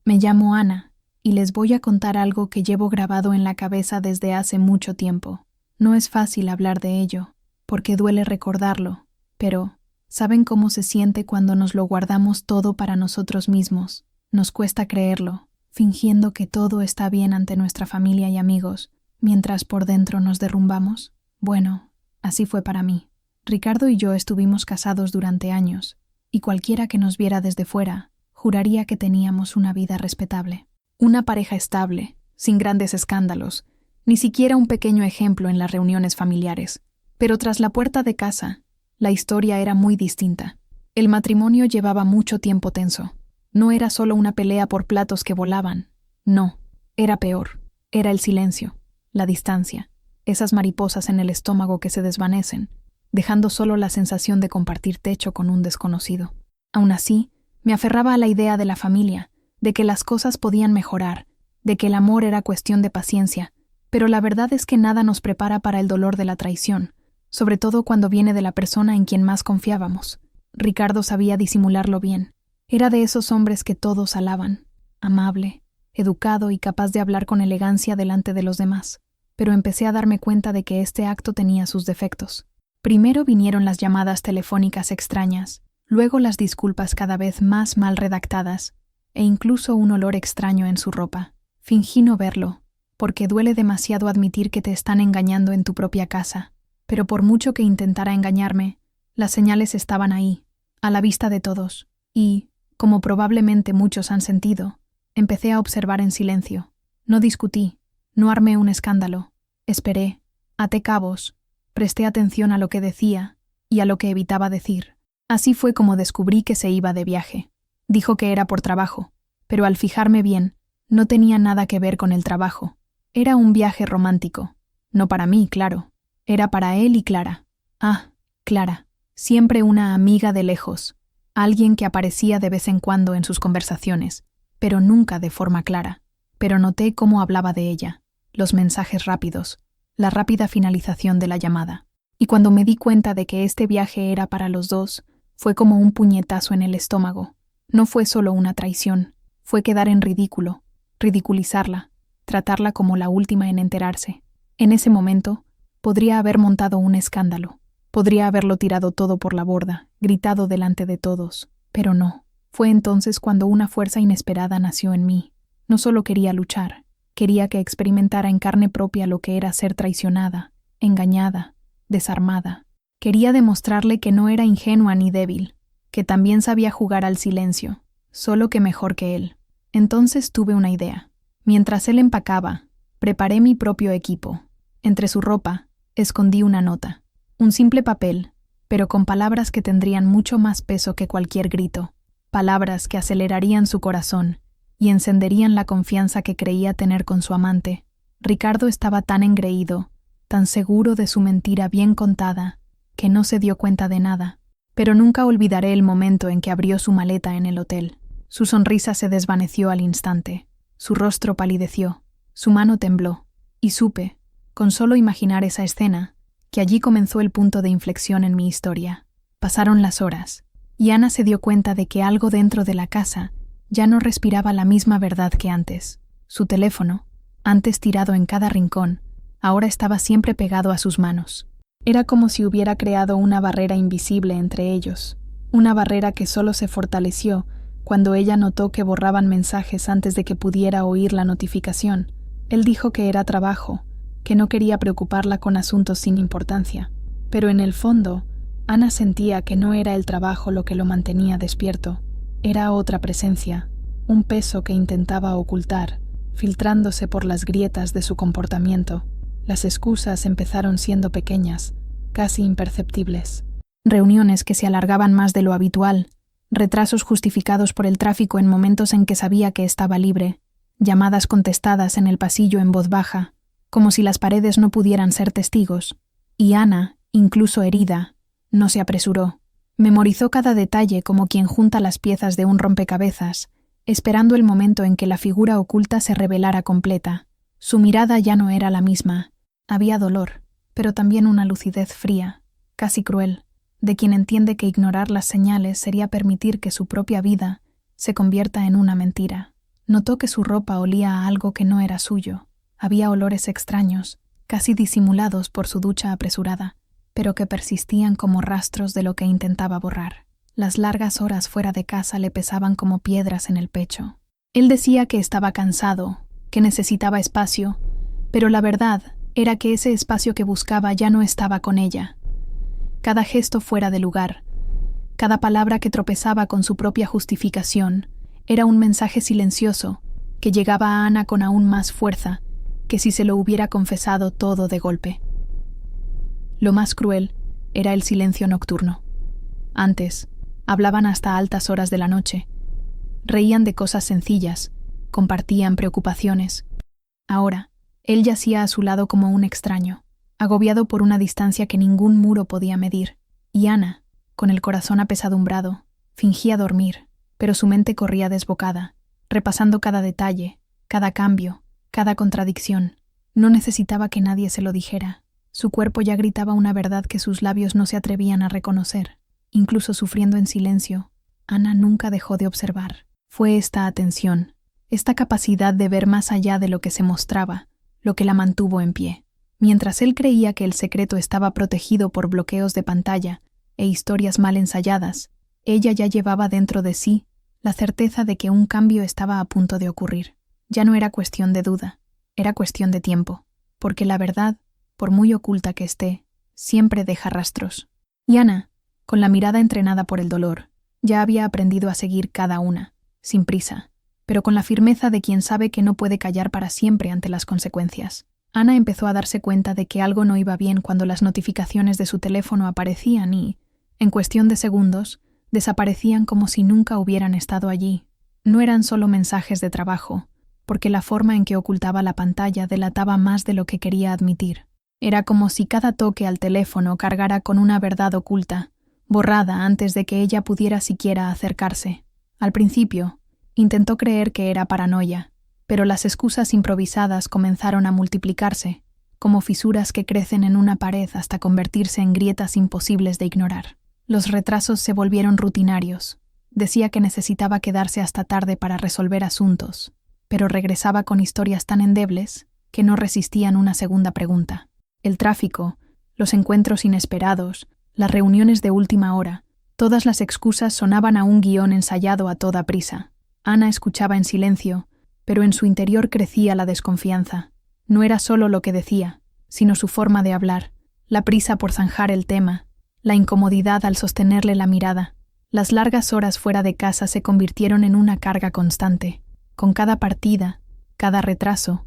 Me llamo Ana, y les voy a contar algo que llevo grabado en la cabeza desde hace mucho tiempo. No es fácil hablar de ello, porque duele recordarlo, pero ¿saben cómo se siente cuando nos lo guardamos todo para nosotros mismos? Nos cuesta creerlo, fingiendo que todo está bien ante nuestra familia y amigos, mientras por dentro nos derrumbamos. Bueno, así fue para mí. Ricardo y yo estuvimos casados durante años, y cualquiera que nos viera desde fuera juraría que teníamos una vida respetable. Una pareja estable, sin grandes escándalos, ni siquiera un pequeño ejemplo en las reuniones familiares. Pero tras la puerta de casa, la historia era muy distinta. El matrimonio llevaba mucho tiempo tenso. No era solo una pelea por platos que volaban. No, era peor. Era el silencio, la distancia, esas mariposas en el estómago que se desvanecen, dejando solo la sensación de compartir techo con un desconocido. Aún así, me aferraba a la idea de la familia, de que las cosas podían mejorar, de que el amor era cuestión de paciencia, pero la verdad es que nada nos prepara para el dolor de la traición, sobre todo cuando viene de la persona en quien más confiábamos. Ricardo sabía disimularlo bien. Era de esos hombres que todos alaban, amable, educado y capaz de hablar con elegancia delante de los demás. Pero empecé a darme cuenta de que este acto tenía sus defectos. Primero vinieron las llamadas telefónicas extrañas, luego las disculpas cada vez más mal redactadas, e incluso un olor extraño en su ropa. Fingí no verlo, porque duele demasiado admitir que te están engañando en tu propia casa. Pero por mucho que intentara engañarme, las señales estaban ahí, a la vista de todos, y, como probablemente muchos han sentido, empecé a observar en silencio. No discutí, no armé un escándalo, esperé, até cabos, presté atención a lo que decía y a lo que evitaba decir. Así fue como descubrí que se iba de viaje. Dijo que era por trabajo, pero al fijarme bien, no tenía nada que ver con el trabajo. Era un viaje romántico. No para mí, claro. Era para él y Clara. Ah, Clara, siempre una amiga de lejos, alguien que aparecía de vez en cuando en sus conversaciones, pero nunca de forma clara. Pero noté cómo hablaba de ella, los mensajes rápidos, la rápida finalización de la llamada. Y cuando me di cuenta de que este viaje era para los dos, fue como un puñetazo en el estómago. No fue solo una traición, fue quedar en ridículo, ridiculizarla, tratarla como la última en enterarse. En ese momento, podría haber montado un escándalo, podría haberlo tirado todo por la borda, gritado delante de todos, pero no. Fue entonces cuando una fuerza inesperada nació en mí. No solo quería luchar, quería que experimentara en carne propia lo que era ser traicionada, engañada, desarmada. Quería demostrarle que no era ingenua ni débil, que también sabía jugar al silencio, solo que mejor que él. Entonces tuve una idea. Mientras él empacaba, preparé mi propio equipo. Entre su ropa, escondí una nota, un simple papel, pero con palabras que tendrían mucho más peso que cualquier grito, palabras que acelerarían su corazón y encenderían la confianza que creía tener con su amante. Ricardo estaba tan engreído, tan seguro de su mentira bien contada, que no se dio cuenta de nada. Pero nunca olvidaré el momento en que abrió su maleta en el hotel. Su sonrisa se desvaneció al instante, su rostro palideció, su mano tembló, y supe, con solo imaginar esa escena, que allí comenzó el punto de inflexión en mi historia. Pasaron las horas, y Ana se dio cuenta de que algo dentro de la casa ya no respiraba la misma verdad que antes. Su teléfono, antes tirado en cada rincón, ahora estaba siempre pegado a sus manos. Era como si hubiera creado una barrera invisible entre ellos, una barrera que solo se fortaleció cuando ella notó que borraban mensajes antes de que pudiera oír la notificación. Él dijo que era trabajo, que no quería preocuparla con asuntos sin importancia, pero en el fondo, Ana sentía que no era el trabajo lo que lo mantenía despierto. Era otra presencia, un peso que intentaba ocultar, filtrándose por las grietas de su comportamiento. Las excusas empezaron siendo pequeñas, casi imperceptibles. Reuniones que se alargaban más de lo habitual, retrasos justificados por el tráfico en momentos en que sabía que estaba libre, llamadas contestadas en el pasillo en voz baja, como si las paredes no pudieran ser testigos. Y Ana, incluso herida, no se apresuró. Memorizó cada detalle como quien junta las piezas de un rompecabezas, esperando el momento en que la figura oculta se revelara completa. Su mirada ya no era la misma. Había dolor, pero también una lucidez fría, casi cruel, de quien entiende que ignorar las señales sería permitir que su propia vida se convierta en una mentira. Notó que su ropa olía a algo que no era suyo. Había olores extraños, casi disimulados por su ducha apresurada, pero que persistían como rastros de lo que intentaba borrar. Las largas horas fuera de casa le pesaban como piedras en el pecho. Él decía que estaba cansado, que necesitaba espacio, pero la verdad era que ese espacio que buscaba ya no estaba con ella. Cada gesto fuera de lugar, cada palabra que tropezaba con su propia justificación, era un mensaje silencioso que llegaba a Ana con aún más fuerza que si se lo hubiera confesado todo de golpe. Lo más cruel era el silencio nocturno. Antes, hablaban hasta altas horas de la noche. Reían de cosas sencillas, compartían preocupaciones. Ahora, él yacía a su lado como un extraño, agobiado por una distancia que ningún muro podía medir. Y Ana, con el corazón apesadumbrado, fingía dormir, pero su mente corría desbocada, repasando cada detalle, cada cambio, cada contradicción. No necesitaba que nadie se lo dijera. Su cuerpo ya gritaba una verdad que sus labios no se atrevían a reconocer. Incluso sufriendo en silencio, Ana nunca dejó de observar. Fue esta atención, esta capacidad de ver más allá de lo que se mostraba, lo que la mantuvo en pie. Mientras él creía que el secreto estaba protegido por bloqueos de pantalla e historias mal ensayadas, ella ya llevaba dentro de sí la certeza de que un cambio estaba a punto de ocurrir. Ya no era cuestión de duda, era cuestión de tiempo, porque la verdad, por muy oculta que esté, siempre deja rastros. Y Ana, con la mirada entrenada por el dolor, ya había aprendido a seguir cada una, sin prisa, pero con la firmeza de quien sabe que no puede callar para siempre ante las consecuencias. Ana empezó a darse cuenta de que algo no iba bien cuando las notificaciones de su teléfono aparecían y, en cuestión de segundos, desaparecían como si nunca hubieran estado allí. No eran solo mensajes de trabajo, porque la forma en que ocultaba la pantalla delataba más de lo que quería admitir. Era como si cada toque al teléfono cargara con una verdad oculta, borrada antes de que ella pudiera siquiera acercarse. Al principio, intentó creer que era paranoia, pero las excusas improvisadas comenzaron a multiplicarse, como fisuras que crecen en una pared hasta convertirse en grietas imposibles de ignorar. Los retrasos se volvieron rutinarios. Decía que necesitaba quedarse hasta tarde para resolver asuntos, pero regresaba con historias tan endebles que no resistían una segunda pregunta. El tráfico, los encuentros inesperados, las reuniones de última hora, todas las excusas sonaban a un guión ensayado a toda prisa. Ana escuchaba en silencio, pero en su interior crecía la desconfianza. No era solo lo que decía, sino su forma de hablar, la prisa por zanjar el tema, la incomodidad al sostenerle la mirada. Las largas horas fuera de casa se convirtieron en una carga constante. Con cada partida, cada retraso,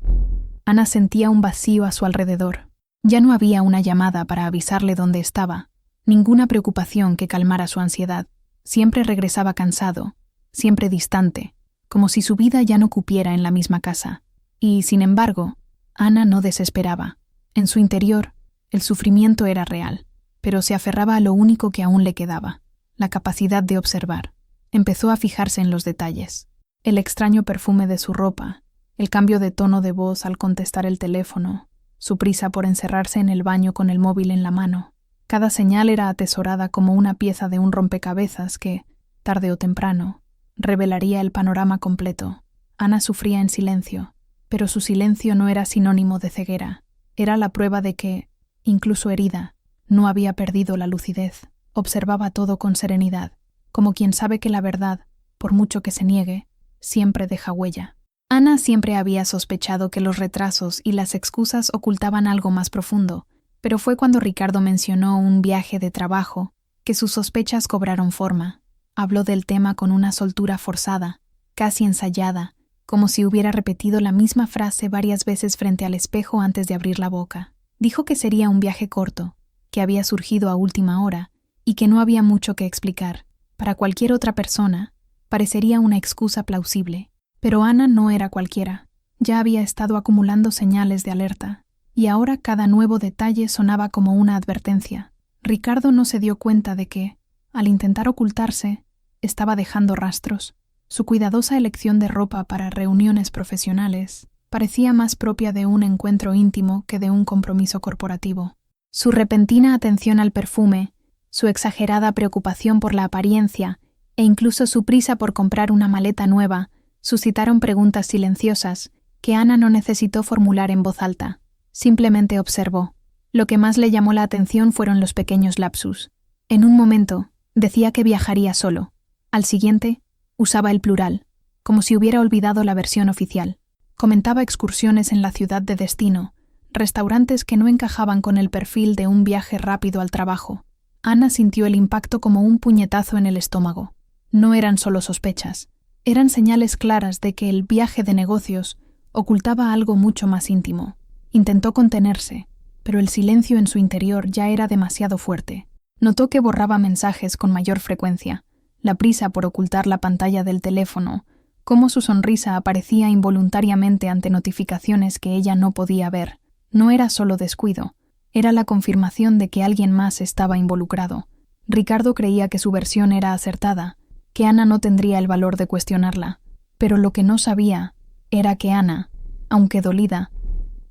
Ana sentía un vacío a su alrededor. Ya no había una llamada para avisarle dónde estaba, ninguna preocupación que calmara su ansiedad. Siempre regresaba cansado, siempre distante, como si su vida ya no cupiera en la misma casa. Y, sin embargo, Ana no desesperaba. En su interior, el sufrimiento era real, pero se aferraba a lo único que aún le quedaba, la capacidad de observar. Empezó a fijarse en los detalles. El extraño perfume de su ropa, el cambio de tono de voz al contestar el teléfono, su prisa por encerrarse en el baño con el móvil en la mano. Cada señal era atesorada como una pieza de un rompecabezas que, tarde o temprano, revelaría el panorama completo. Ana sufría en silencio, pero su silencio no era sinónimo de ceguera. Era la prueba de que, incluso herida, no había perdido la lucidez. Observaba todo con serenidad, como quien sabe que la verdad, por mucho que se niegue, siempre deja huella. Ana siempre había sospechado que los retrasos y las excusas ocultaban algo más profundo, pero fue cuando Ricardo mencionó un viaje de trabajo que sus sospechas cobraron forma. Habló del tema con una soltura forzada, casi ensayada, como si hubiera repetido la misma frase varias veces frente al espejo antes de abrir la boca. Dijo que sería un viaje corto, que había surgido a última hora y que no había mucho que explicar. Para cualquier otra persona, parecería una excusa plausible. Pero Ana no era cualquiera. Ya había estado acumulando señales de alerta, y ahora cada nuevo detalle sonaba como una advertencia. Ricardo no se dio cuenta de que, al intentar ocultarse, estaba dejando rastros. Su cuidadosa elección de ropa para reuniones profesionales parecía más propia de un encuentro íntimo que de un compromiso corporativo. Su repentina atención al perfume, su exagerada preocupación por la apariencia e incluso su prisa por comprar una maleta nueva suscitaron preguntas silenciosas que Ana no necesitó formular en voz alta. Simplemente observó. Lo que más le llamó la atención fueron los pequeños lapsus. En un momento, decía que viajaría solo. Al siguiente, usaba el plural, como si hubiera olvidado la versión oficial. Comentaba excursiones en la ciudad de destino, restaurantes que no encajaban con el perfil de un viaje rápido al trabajo. Ana sintió el impacto como un puñetazo en el estómago. No eran solo sospechas, eran señales claras de que el viaje de negocios ocultaba algo mucho más íntimo. Intentó contenerse, pero el silencio en su interior ya era demasiado fuerte. Notó que borraba mensajes con mayor frecuencia, la prisa por ocultar la pantalla del teléfono, cómo su sonrisa aparecía involuntariamente ante notificaciones que ella no podía ver. No era solo descuido, era la confirmación de que alguien más estaba involucrado. Ricardo creía que su versión era acertada, que Ana no tendría el valor de cuestionarla, pero lo que no sabía era que Ana, aunque dolida,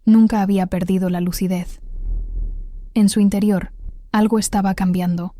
nunca había perdido la lucidez. En su interior, algo estaba cambiando.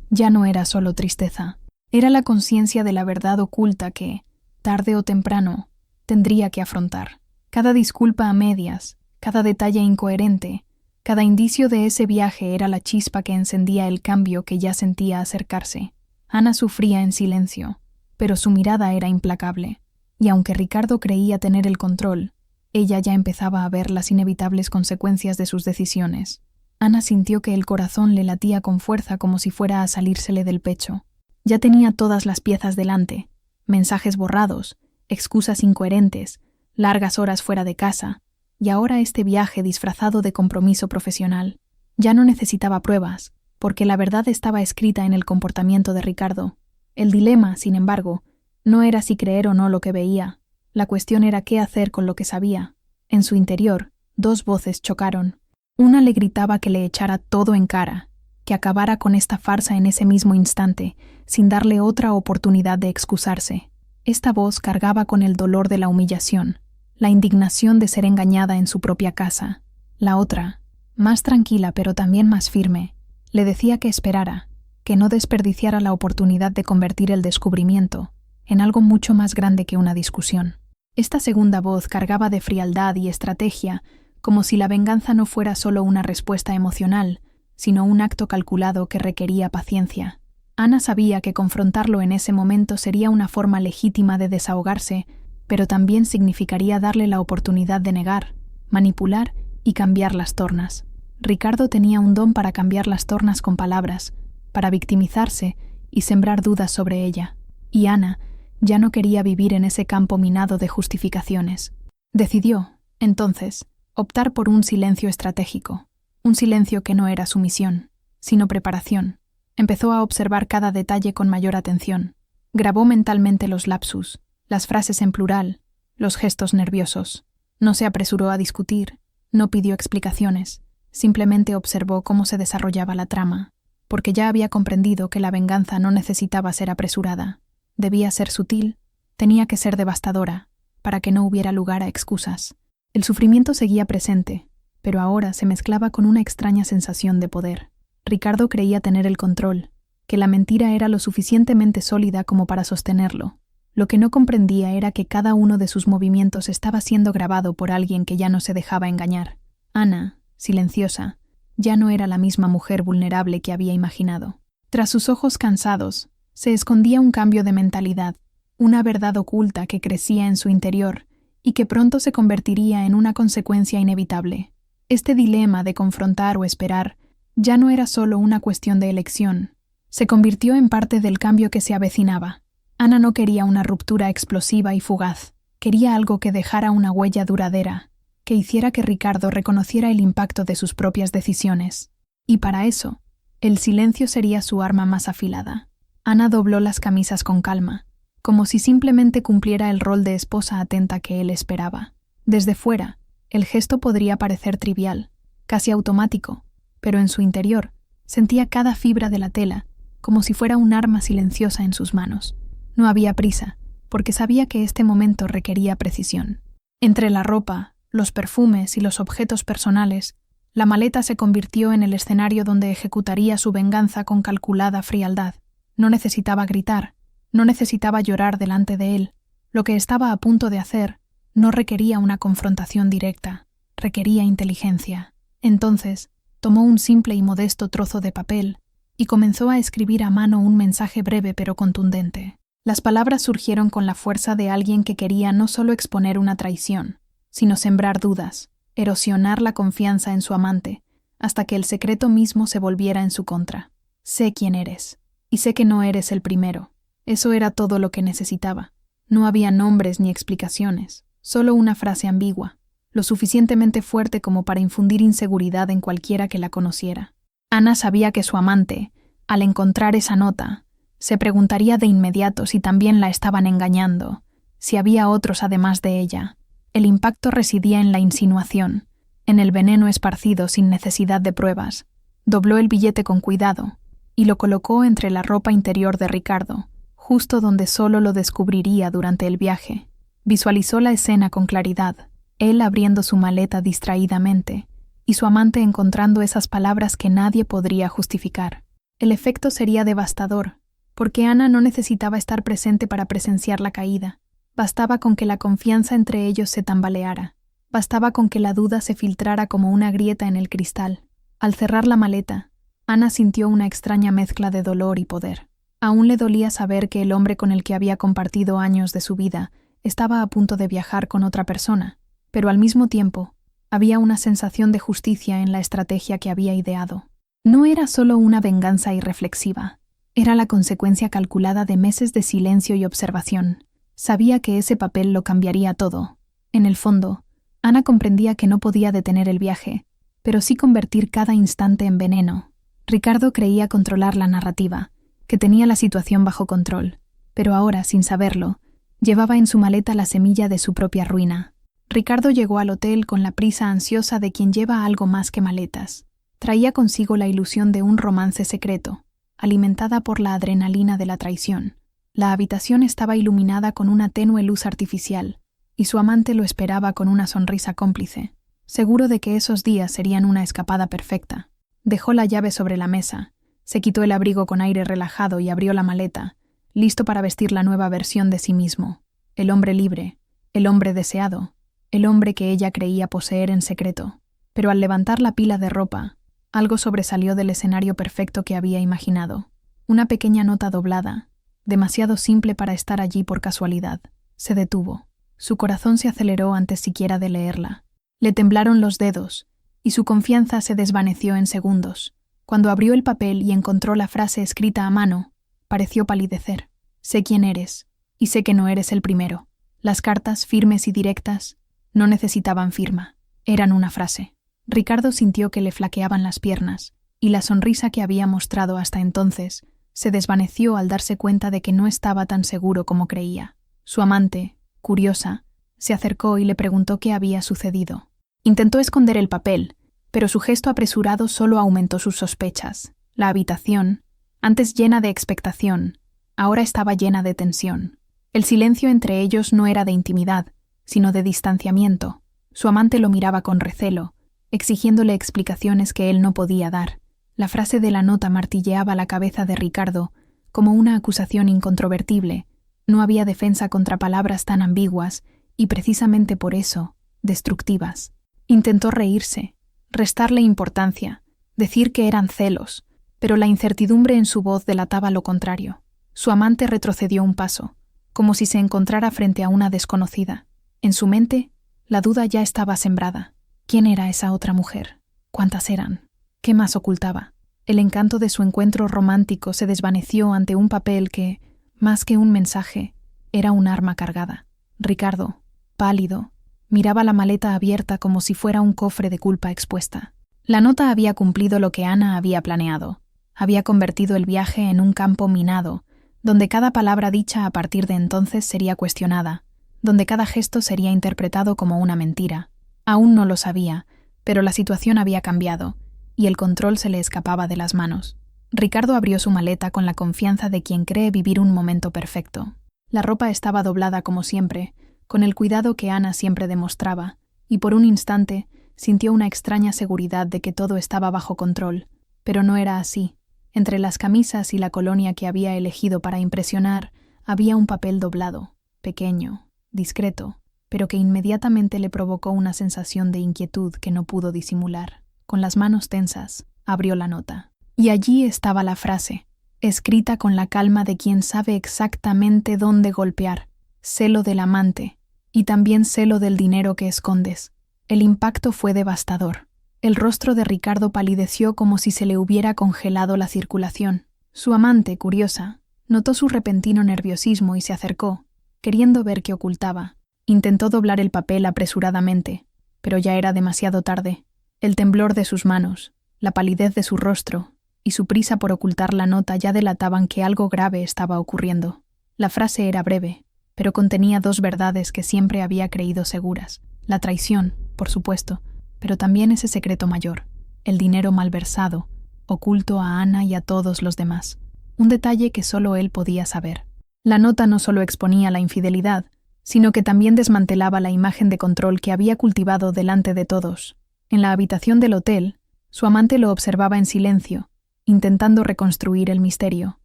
Ya no era solo tristeza, era la conciencia de la verdad oculta que, tarde o temprano, tendría que afrontar. Cada disculpa a medias, cada detalle incoherente, cada indicio de ese viaje era la chispa que encendía el cambio que ya sentía acercarse. Ana sufría en silencio, pero su mirada era implacable, y aunque Ricardo creía tener el control, ella ya empezaba a ver las inevitables consecuencias de sus decisiones. Ana sintió que el corazón le latía con fuerza como si fuera a salírsele del pecho. Ya tenía todas las piezas delante, mensajes borrados, excusas incoherentes, largas horas fuera de casa, y ahora este viaje disfrazado de compromiso profesional. Ya no necesitaba pruebas, porque la verdad estaba escrita en el comportamiento de Ricardo. El dilema, sin embargo, no era si creer o no lo que veía. La cuestión era qué hacer con lo que sabía. En su interior, dos voces chocaron. Una le gritaba que le echara todo en cara, que acabara con esta farsa en ese mismo instante, sin darle otra oportunidad de excusarse. Esta voz cargaba con el dolor de la humillación, la indignación de ser engañada en su propia casa. La otra, más tranquila pero también más firme, le decía que esperara, que no desperdiciara la oportunidad de convertir el descubrimiento en algo mucho más grande que una discusión. Esta segunda voz cargaba de frialdad y estrategia, como si la venganza no fuera solo una respuesta emocional, sino un acto calculado que requería paciencia. Ana sabía que confrontarlo en ese momento sería una forma legítima de desahogarse, pero también significaría darle la oportunidad de negar, manipular y cambiar las tornas. Ricardo tenía un don para cambiar las tornas con palabras, para victimizarse y sembrar dudas sobre ella, y Ana ya no quería vivir en ese campo minado de justificaciones. Decidió, entonces, optar por un silencio estratégico, un silencio que no era sumisión, sino preparación. Empezó a observar cada detalle con mayor atención. Grabó mentalmente los lapsus, las frases en plural, los gestos nerviosos. No se apresuró a discutir, no pidió explicaciones, simplemente observó cómo se desarrollaba la trama, porque ya había comprendido que la venganza no necesitaba ser apresurada. Debía ser sutil, tenía que ser devastadora, para que no hubiera lugar a excusas. El sufrimiento seguía presente, pero ahora se mezclaba con una extraña sensación de poder. Ricardo creía tener el control, que la mentira era lo suficientemente sólida como para sostenerlo. Lo que no comprendía era que cada uno de sus movimientos estaba siendo grabado por alguien que ya no se dejaba engañar. Ana, silenciosa, ya no era la misma mujer vulnerable que había imaginado. Tras sus ojos cansados, se escondía un cambio de mentalidad, una verdad oculta que crecía en su interior y que pronto se convertiría en una consecuencia inevitable. Este dilema de confrontar o esperar ya no era solo una cuestión de elección, se convirtió en parte del cambio que se avecinaba. Ana no quería una ruptura explosiva y fugaz, quería algo que dejara una huella duradera, que hiciera que Ricardo reconociera el impacto de sus propias decisiones. Y para eso, el silencio sería su arma más afilada. Ana dobló las camisas con calma, como si simplemente cumpliera el rol de esposa atenta que él esperaba. Desde fuera, el gesto podría parecer trivial, casi automático, pero en su interior sentía cada fibra de la tela como si fuera un arma silenciosa en sus manos. No había prisa, porque sabía que este momento requería precisión. Entre la ropa, los perfumes y los objetos personales, la maleta se convirtió en el escenario donde ejecutaría su venganza con calculada frialdad. No necesitaba gritar, no necesitaba llorar delante de él, Lo que estaba a punto de hacer no requería una confrontación directa, requería inteligencia. Entonces, tomó un simple y modesto trozo de papel y comenzó a escribir a mano un mensaje breve pero contundente. Las palabras surgieron con la fuerza de alguien que quería no solo exponer una traición, sino sembrar dudas, erosionar la confianza en su amante, hasta que el secreto mismo se volviera en su contra. Sé quién eres, y sé que no eres el primero. Eso era todo lo que necesitaba. No había nombres ni explicaciones, solo una frase ambigua, lo suficientemente fuerte como para infundir inseguridad en cualquiera que la conociera. Ana sabía que su amante, al encontrar esa nota, se preguntaría de inmediato si también la estaban engañando, si había otros además de ella. El impacto residía en la insinuación, en el veneno esparcido sin necesidad de pruebas. Dobló el billete con cuidado y lo colocó entre la ropa interior de Ricardo, justo donde solo lo descubriría durante el viaje. Visualizó la escena con claridad, él abriendo su maleta distraídamente y su amante encontrando esas palabras que nadie podría justificar. El efecto sería devastador, porque Ana no necesitaba estar presente para presenciar la caída. Bastaba con que la confianza entre ellos se tambaleara. Bastaba con que la duda se filtrara como una grieta en el cristal. Al cerrar la maleta, Ana sintió una extraña mezcla de dolor y poder. Aún le dolía saber que el hombre con el que había compartido años de su vida estaba a punto de viajar con otra persona, pero al mismo tiempo había una sensación de justicia en la estrategia que había ideado. No era solo una venganza irreflexiva, era la consecuencia calculada de meses de silencio y observación. Sabía que ese papel lo cambiaría todo. En el fondo, Ana comprendía que no podía detener el viaje, pero sí convertir cada instante en veneno. Ricardo creía controlar la narrativa, que tenía la situación bajo control, pero ahora, sin saberlo, llevaba en su maleta la semilla de su propia ruina. Ricardo llegó al hotel con la prisa ansiosa de quien lleva algo más que maletas. Traía consigo la ilusión de un romance secreto, alimentada por la adrenalina de la traición. La habitación estaba iluminada con una tenue luz artificial, y su amante lo esperaba con una sonrisa cómplice, seguro de que esos días serían una escapada perfecta. Dejó la llave sobre la mesa, se quitó el abrigo con aire relajado y abrió la maleta, listo para vestir la nueva versión de sí mismo. El hombre libre, el hombre deseado, el hombre que ella creía poseer en secreto. Pero al levantar la pila de ropa, algo sobresalió del escenario perfecto que había imaginado. Una pequeña nota doblada, demasiado simple para estar allí por casualidad. Se detuvo. Su corazón se aceleró antes siquiera de leerla. Le temblaron los dedos, y su confianza se desvaneció en segundos. Cuando abrió el papel y encontró la frase escrita a mano, pareció palidecer. Sé quién eres, y sé que no eres el primero. Las cartas, firmes y directas, no necesitaban firma. Eran una frase. Ricardo sintió que le flaqueaban las piernas, y la sonrisa que había mostrado hasta entonces se desvaneció al darse cuenta de que no estaba tan seguro como creía. Su amante, curiosa, se acercó y le preguntó qué había sucedido. Intentó esconder el papel, pero su gesto apresurado solo aumentó sus sospechas. La habitación, antes llena de expectación, ahora estaba llena de tensión. El silencio entre ellos no era de intimidad, sino de distanciamiento. Su amante lo miraba con recelo, exigiéndole explicaciones que él no podía dar. La frase de la nota martilleaba la cabeza de Ricardo como una acusación incontrovertible. No había defensa contra palabras tan ambiguas y precisamente por eso, destructivas. Intentó reírse, restarle importancia, decir que eran celos, pero la incertidumbre en su voz delataba lo contrario. Su amante retrocedió un paso, como si se encontrara frente a una desconocida. En su mente, la duda ya estaba sembrada. ¿Quién era esa otra mujer? ¿Cuántas eran? ¿Qué más ocultaba? El encanto de su encuentro romántico se desvaneció ante un papel que, más que un mensaje, era un arma cargada. Ricardo, pálido, miraba la maleta abierta como si fuera un cofre de culpa expuesta. La nota había cumplido lo que Ana había planeado. Había convertido el viaje en un campo minado, donde cada palabra dicha a partir de entonces sería cuestionada, donde cada gesto sería interpretado como una mentira. Aún no lo sabía, pero la situación había cambiado, y el control se le escapaba de las manos. Ricardo abrió su maleta con la confianza de quien cree vivir un momento perfecto. La ropa estaba doblada como siempre, con el cuidado que Ana siempre demostraba, y por un instante sintió una extraña seguridad de que todo estaba bajo control, pero no era así. Entre las camisas y la colonia que había elegido para impresionar, había un papel doblado, pequeño, discreto, pero que inmediatamente le provocó una sensación de inquietud que no pudo disimular. Con las manos tensas, abrió la nota. Y allí estaba la frase, escrita con la calma de quien sabe exactamente dónde golpear: celo del amante, y también celo del dinero que escondes. El impacto fue devastador. El rostro de Ricardo palideció como si se le hubiera congelado la circulación. Su amante, curiosa, notó su repentino nerviosismo y se acercó, queriendo ver qué ocultaba. Intentó doblar el papel apresuradamente, pero ya era demasiado tarde. El temblor de sus manos, la palidez de su rostro y su prisa por ocultar la nota ya delataban que algo grave estaba ocurriendo. La frase era breve, pero contenía dos verdades que siempre había creído seguras: la traición, por supuesto, pero también ese secreto mayor, el dinero malversado, oculto a Ana y a todos los demás. Un detalle que solo él podía saber. La nota no solo exponía la infidelidad, sino que también desmantelaba la imagen de control que había cultivado delante de todos. En la habitación del hotel, su amante lo observaba en silencio, intentando reconstruir el misterio.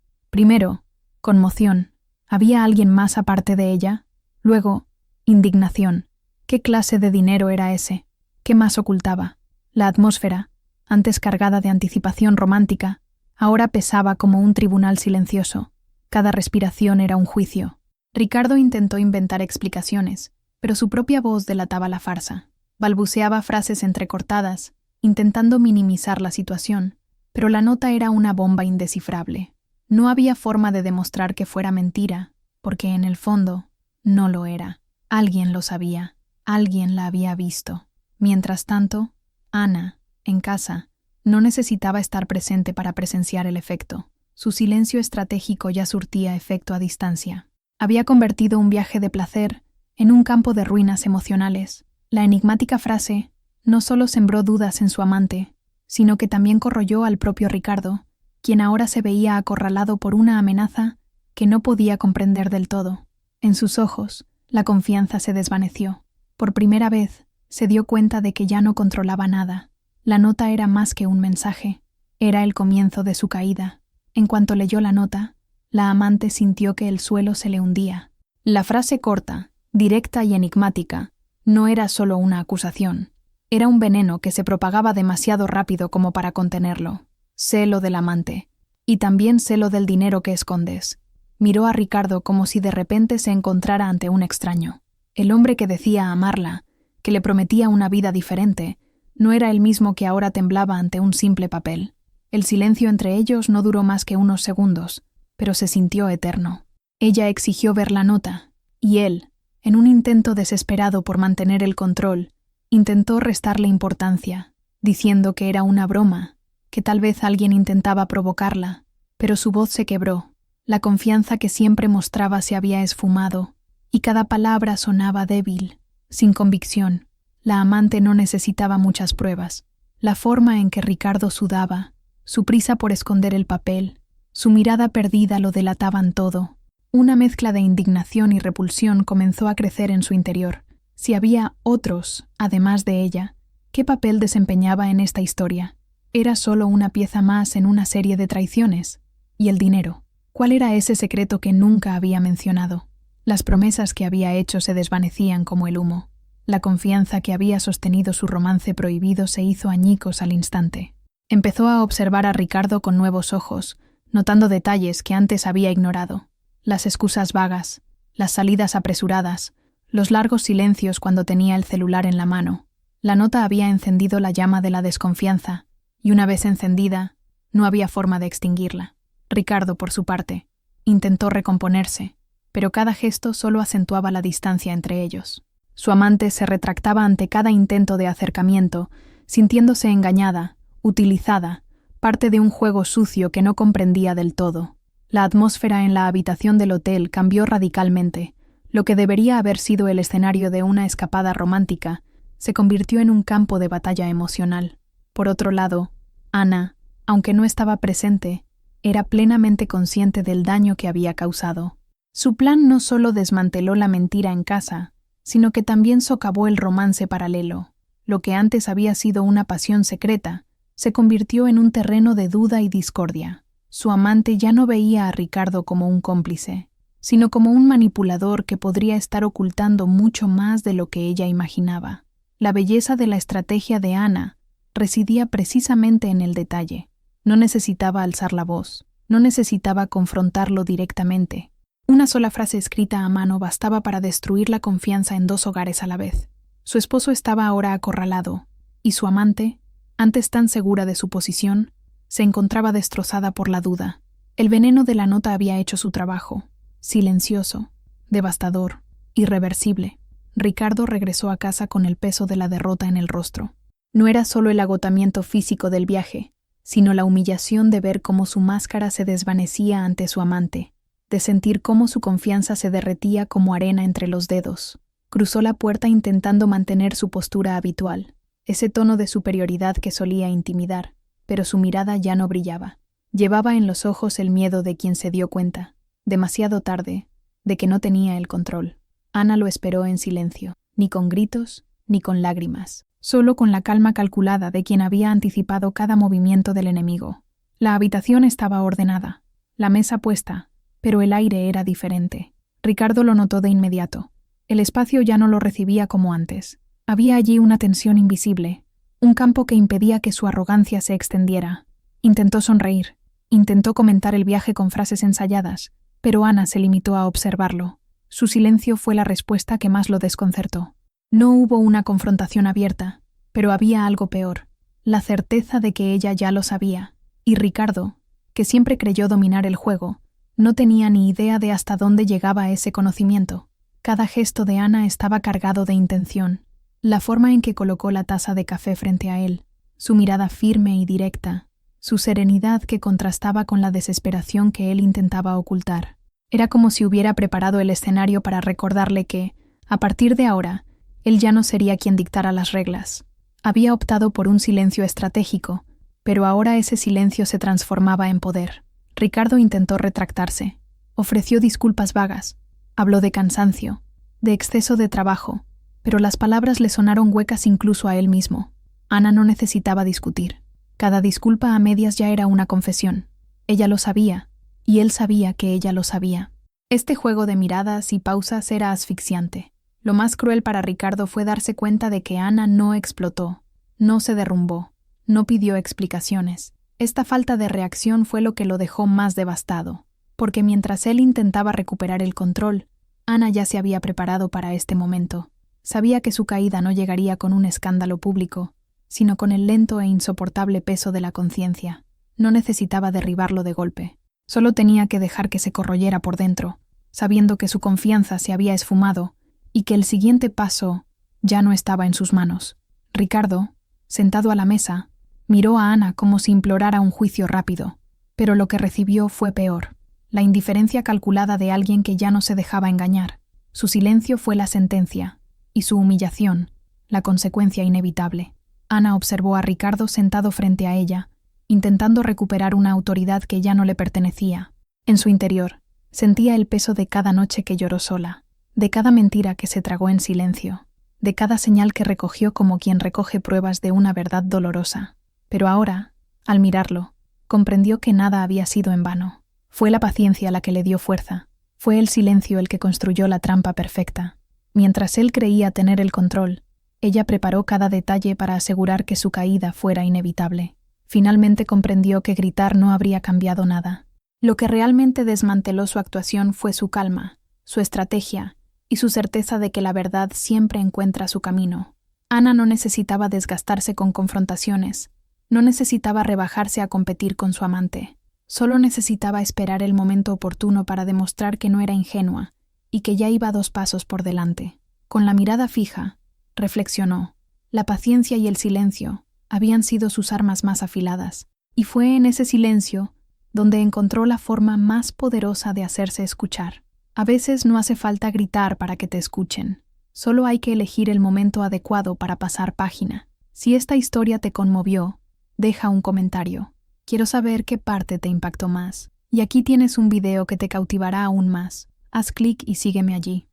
Primero, conmoción. ¿Había alguien más aparte de ella? Luego, indignación. ¿Qué clase de dinero era ese? ¿Qué más ocultaba? La atmósfera, antes cargada de anticipación romántica, ahora pesaba como un tribunal silencioso. Cada respiración era un juicio. Ricardo intentó inventar explicaciones, pero su propia voz delataba la farsa. Balbuceaba frases entrecortadas, intentando minimizar la situación, pero la nota era una bomba indescifrable. No había forma de demostrar que fuera mentira, porque en el fondo no lo era. Alguien lo sabía, alguien la había visto. Mientras tanto, Ana, en casa, no necesitaba estar presente para presenciar el efecto. Su silencio estratégico ya surtía efecto a distancia. Había convertido un viaje de placer en un campo de ruinas emocionales. La enigmática frase no solo sembró dudas en su amante, sino que también corroyó al propio Ricardo, quien ahora se veía acorralado por una amenaza que no podía comprender del todo. En sus ojos, la confianza se desvaneció. Por primera vez, se dio cuenta de que ya no controlaba nada. La nota era más que un mensaje, era el comienzo de su caída. En cuanto leyó la nota, la amante sintió que el suelo se le hundía. La frase corta, directa y enigmática, no era solo una acusación. Era un veneno que se propagaba demasiado rápido como para contenerlo. Celo del amante. Y también celo del dinero que escondes. Miró a Ricardo como si de repente se encontrara ante un extraño. El hombre que decía amarla, que le prometía una vida diferente, no era el mismo que ahora temblaba ante un simple papel. El silencio entre ellos no duró más que unos segundos, pero se sintió eterno. Ella exigió ver la nota, y él, en un intento desesperado por mantener el control, intentó restarle importancia, diciendo que era una broma, que tal vez alguien intentaba provocarla, pero su voz se quebró. La confianza que siempre mostraba se había esfumado, y cada palabra sonaba débil, sin convicción. La amante no necesitaba muchas pruebas. La forma en que Ricardo sudaba, su prisa por esconder el papel, su mirada perdida lo delataban todo. Una mezcla de indignación y repulsión comenzó a crecer en su interior. Si había otros, además de ella, ¿qué papel desempeñaba en esta historia? Era solo una pieza más en una serie de traiciones. ¿Y el dinero? ¿Cuál era ese secreto que nunca había mencionado? Las promesas que había hecho se desvanecían como el humo. La confianza que había sostenido su romance prohibido se hizo añicos al instante. Empezó a observar a Ricardo con nuevos ojos, notando detalles que antes había ignorado. Las excusas vagas, las salidas apresuradas, los largos silencios cuando tenía el celular en la mano. La nota había encendido la llama de la desconfianza, y una vez encendida, no había forma de extinguirla. Ricardo, por su parte, intentó recomponerse, pero cada gesto solo acentuaba la distancia entre ellos. Su amante se retractaba ante cada intento de acercamiento, sintiéndose engañada, utilizada, parte de un juego sucio que no comprendía del todo. La atmósfera en la habitación del hotel cambió radicalmente. Lo que debería haber sido el escenario de una escapada romántica se convirtió en un campo de batalla emocional. Por otro lado, Ana, aunque no estaba presente, era plenamente consciente del daño que había causado. Su plan no solo desmanteló la mentira en casa, sino que también socavó el romance paralelo. Lo que antes había sido una pasión secreta, se convirtió en un terreno de duda y discordia. Su amante ya no veía a Ricardo como un cómplice. sino como un manipulador que podría estar ocultando mucho más de lo que ella imaginaba. La belleza de la estrategia de Ana residía precisamente en el detalle. No necesitaba alzar la voz, no necesitaba confrontarlo directamente. Una sola frase escrita a mano bastaba para destruir la confianza en 2 hogares a la vez. Su esposo estaba ahora acorralado, y su amante, antes tan segura de su posición, se encontraba destrozada por la duda. El veneno de la nota había hecho su trabajo. Silencioso, devastador, irreversible. Ricardo regresó a casa con el peso de la derrota en el rostro. No era solo el agotamiento físico del viaje, sino la humillación de ver cómo su máscara se desvanecía ante su amante, de sentir cómo su confianza se derretía como arena entre los dedos. Cruzó la puerta intentando mantener su postura habitual, ese tono de superioridad que solía intimidar, pero su mirada ya no brillaba. Llevaba en los ojos el miedo de quien se dio cuenta, demasiado tarde, de que no tenía el control. Ana lo esperó en silencio, ni con gritos, ni con lágrimas, solo con la calma calculada de quien había anticipado cada movimiento del enemigo. La habitación estaba ordenada, la mesa puesta, pero el aire era diferente. Ricardo lo notó de inmediato. El espacio ya no lo recibía como antes. Había allí una tensión invisible, un campo que impedía que su arrogancia se extendiera. Intentó sonreír, intentó comentar el viaje con frases ensayadas, pero Ana se limitó a observarlo. Su silencio fue la respuesta que más lo desconcertó. No hubo una confrontación abierta, pero había algo peor, la certeza de que ella ya lo sabía, y Ricardo, que siempre creyó dominar el juego, no tenía ni idea de hasta dónde llegaba ese conocimiento. Cada gesto de Ana estaba cargado de intención. La forma en que colocó la taza de café frente a él, su mirada firme y directa, su serenidad que contrastaba con la desesperación que él intentaba ocultar. Era como si hubiera preparado el escenario para recordarle que, a partir de ahora, él ya no sería quien dictara las reglas. Había optado por un silencio estratégico, pero ahora ese silencio se transformaba en poder. Ricardo intentó retractarse, ofreció disculpas vagas, habló de cansancio, de exceso de trabajo, pero las palabras le sonaron huecas incluso a él mismo. Ana no necesitaba discutir. Cada disculpa a medias ya era una confesión. Ella lo sabía, y él sabía que ella lo sabía. Este juego de miradas y pausas era asfixiante. Lo más cruel para Ricardo fue darse cuenta de que Ana no explotó, no se derrumbó, no pidió explicaciones. Esta falta de reacción fue lo que lo dejó más devastado, porque mientras él intentaba recuperar el control, Ana ya se había preparado para este momento. Sabía que su caída no llegaría con un escándalo público, sino con el lento e insoportable peso de la conciencia. No necesitaba derribarlo de golpe. Solo tenía que dejar que se corroyera por dentro, sabiendo que su confianza se había esfumado y que el siguiente paso ya no estaba en sus manos. Ricardo, sentado a la mesa, miró a Ana como si implorara un juicio rápido, pero lo que recibió fue peor. La indiferencia calculada de alguien que ya no se dejaba engañar. Su silencio fue la sentencia, y su humillación, la consecuencia inevitable. Ana observó a Ricardo sentado frente a ella, intentando recuperar una autoridad que ya no le pertenecía. En su interior, sentía el peso de cada noche que lloró sola, de cada mentira que se tragó en silencio, de cada señal que recogió como quien recoge pruebas de una verdad dolorosa. Pero ahora, al mirarlo, comprendió que nada había sido en vano. Fue la paciencia la que le dio fuerza, fue el silencio el que construyó la trampa perfecta. Mientras él creía tener el control, ella preparó cada detalle para asegurar que su caída fuera inevitable. Finalmente comprendió que gritar no habría cambiado nada. Lo que realmente desmanteló su actuación fue su calma, su estrategia y su certeza de que la verdad siempre encuentra su camino. Ana no necesitaba desgastarse con confrontaciones, no necesitaba rebajarse a competir con su amante. Solo necesitaba esperar el momento oportuno para demostrar que no era ingenua y que ya iba 2 pasos por delante. Con la mirada fija, reflexionó. La paciencia y el silencio habían sido sus armas más afiladas, y fue en ese silencio donde encontró la forma más poderosa de hacerse escuchar. A veces no hace falta gritar para que te escuchen. Solo hay que elegir el momento adecuado para pasar página. Si esta historia te conmovió, deja un comentario. Quiero saber qué parte te impactó más. Y aquí tienes un video que te cautivará aún más. Haz clic y sígueme allí.